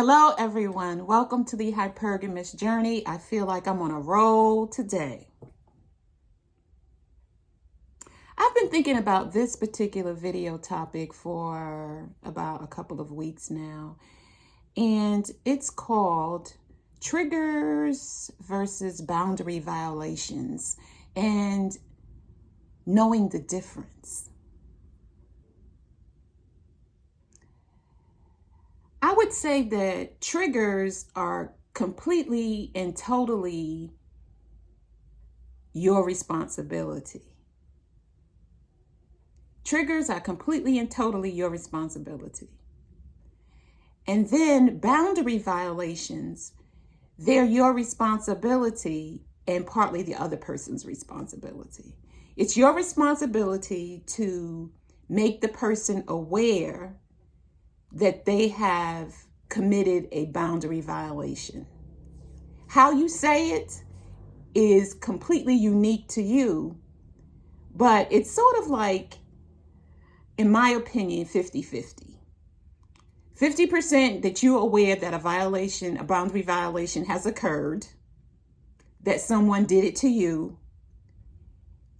Hello, everyone. Welcome to the Hypergamous Journey. I feel like I'm on a roll today. I've been thinking about this particular video topic for about a couple of weeks now, and it's called Triggers versus Boundary Violations and Knowing the Difference. I would say that triggers are completely and totally your responsibility. Triggers are completely and totally your responsibility. And then boundary violations, they're your responsibility and partly the other person's responsibility. It's your responsibility to make the person aware that they have committed a boundary violation. How you say it is completely unique to you, but it's sort of like, in my opinion, 50-50. 50% that you're aware that a boundary violation has occurred, that someone did it to you,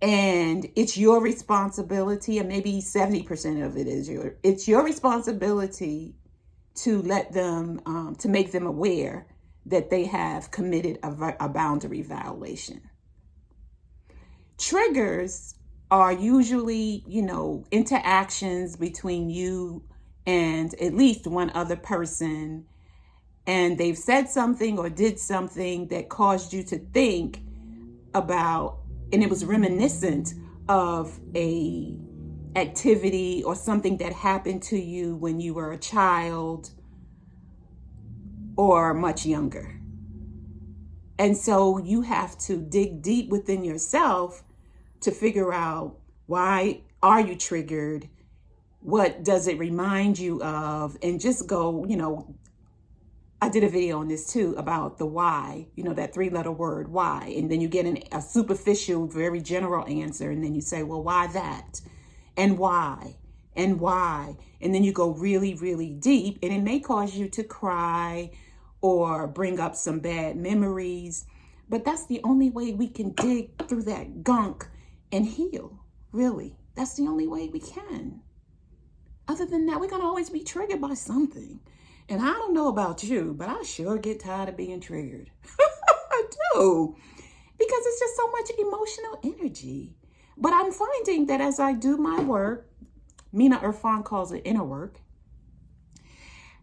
and it's your responsibility, and maybe 70% of it is it's your responsibility to let them, to make them aware that they have committed a boundary violation. Triggers are usually, interactions between you and at least one other person, and they've said something or did something that caused you to think about, and it was reminiscent of a activity or something that happened to you when you were a child or much younger. And so you have to dig deep within yourself to figure out, why are you triggered? What does it remind you of? And just go, I did a video on this too about the why, that 3-letter word, why. And then you get a superficial, very general answer. And then you say, well, why that? And why? And why? And then you go really, really deep. And it may cause you to cry or bring up some bad memories. But that's the only way we can dig through that gunk and heal, really. That's the only way we can. Other than that, we're going to always be triggered by something. And I don't know about you, but I sure get tired of being triggered. I do. Because it's just so much emotional energy. But I'm finding that as I do my work, Mina Irfan calls it inner work.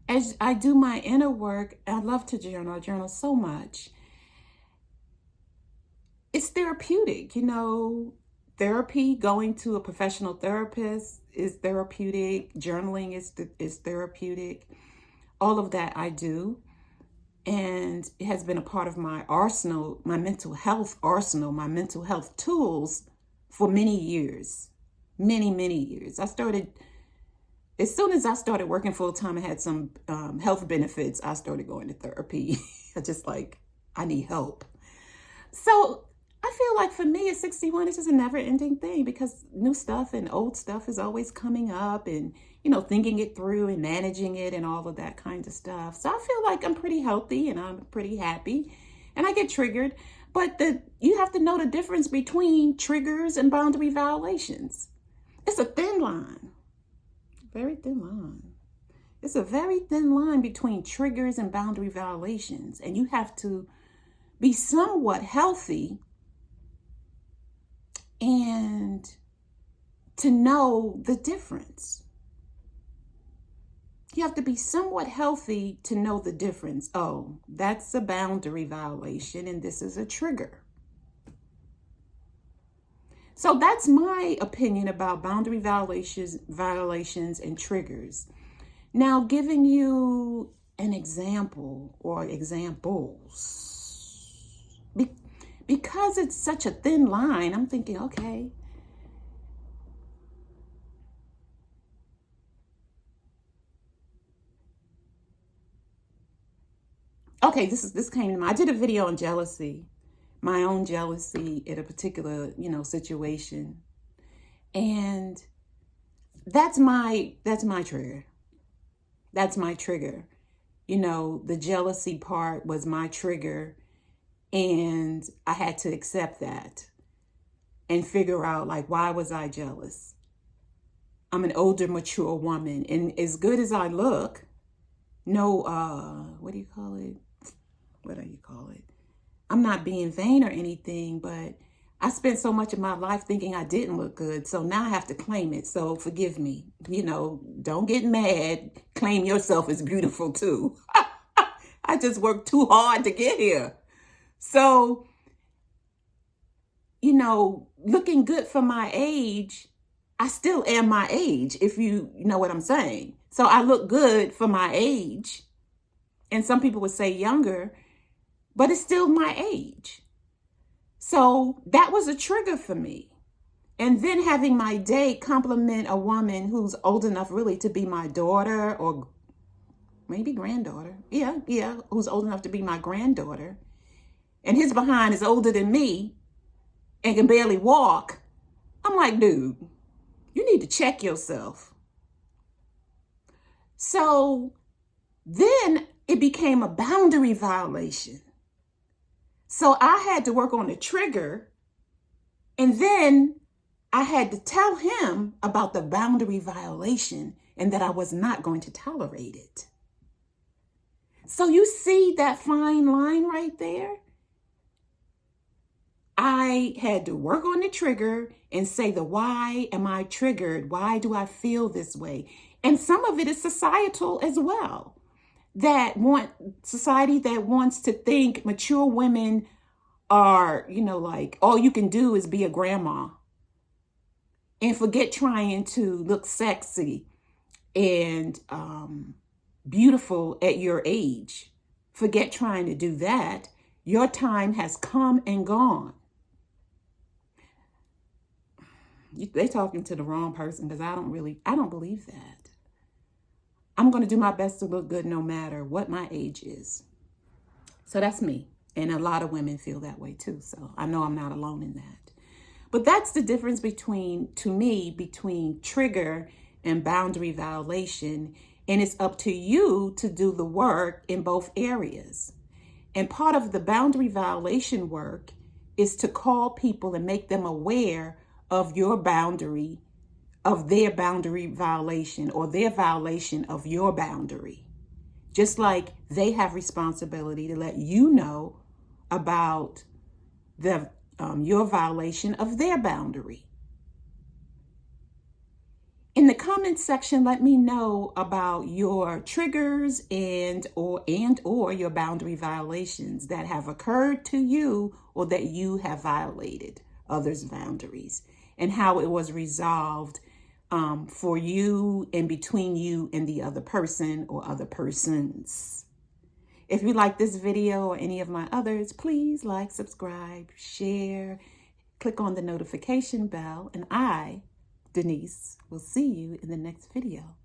As I do my inner work, I love to journal. I journal so much. It's therapeutic, Therapy, going to a professional therapist is therapeutic. Journaling is therapeutic. All of that I do. And it has been a part of my arsenal, my mental health arsenal, my mental health tools for many years. Many, many years. As soon as I started working full time, I had some health benefits. I started going to therapy. I need help. So I feel like for me at 61, it's just a never ending thing, because new stuff and old stuff is always coming up, and, thinking it through and managing it and all of that kind of stuff. So I feel like I'm pretty healthy and I'm pretty happy, and I get triggered. But you have to know the difference between triggers and boundary violations. It's a thin line, very thin line. It's a very thin line between triggers and boundary violations. And you have to be somewhat healthy and to know the difference. You have to be somewhat healthy to know the difference. Oh, that's a boundary violation and this is a trigger. So that's my opinion about boundary violations and triggers. Now, giving you an example or examples. Because it's such a thin line, I'm thinking, okay. Okay, this came to mind. I did a video on jealousy, my own jealousy in a particular, situation. And that's my trigger. That's my trigger. you know, the jealousy part was my trigger, and I had to accept that and figure out, like, why was I jealous? I'm an older, mature woman, and as good as I look, no, what do you call it? What do you call it? I'm not being vain or anything, but I spent so much of my life thinking I didn't look good. So now I have to claim it. So forgive me. You know, don't get mad. Claim yourself as beautiful too. I just worked too hard to get here. So, you know, looking good for my age, I still am my age, if you know what I'm saying. So I look good for my age. And some people would say younger, but it's still my age. So that was a trigger for me. And then having my date compliment a woman who's old enough really to be my daughter or maybe granddaughter. Yeah, who's old enough to be my granddaughter. And his behind is older than me and can barely walk. I'm like, dude, you need to check yourself. So then it became a boundary violation. So I had to work on the trigger, and then I had to tell him about the boundary violation and that I was not going to tolerate it. So you see that fine line right there? I had to work on the trigger and say the why am I triggered? Why do I feel this way? And some of it is societal as well. Society that wants to think mature women are, you know, like all you can do is be a grandma and forget trying to look sexy and beautiful at your age. Forget trying to do that. Your time has come and gone. They're talking to the wrong person because I don't believe that. I'm going to do my best to look good no matter what my age is. So that's me. And a lot of women feel that way too. So I know I'm not alone in that. But that's the difference between trigger and boundary violation. And it's up to you to do the work in both areas. And part of the boundary violation work is to call people and make them aware of your boundary, of their boundary violation or their violation of your boundary. Just like they have responsibility to let you know about your violation of their boundary. In the comments section, let me know about your triggers and or your boundary violations that have occurred to you or that you have violated others' boundaries and how it was resolved for you and between you and the other person or other persons. If you like this video or any of my others, please like, subscribe, share, click on the notification bell, and I, Denise, will see you in the next video.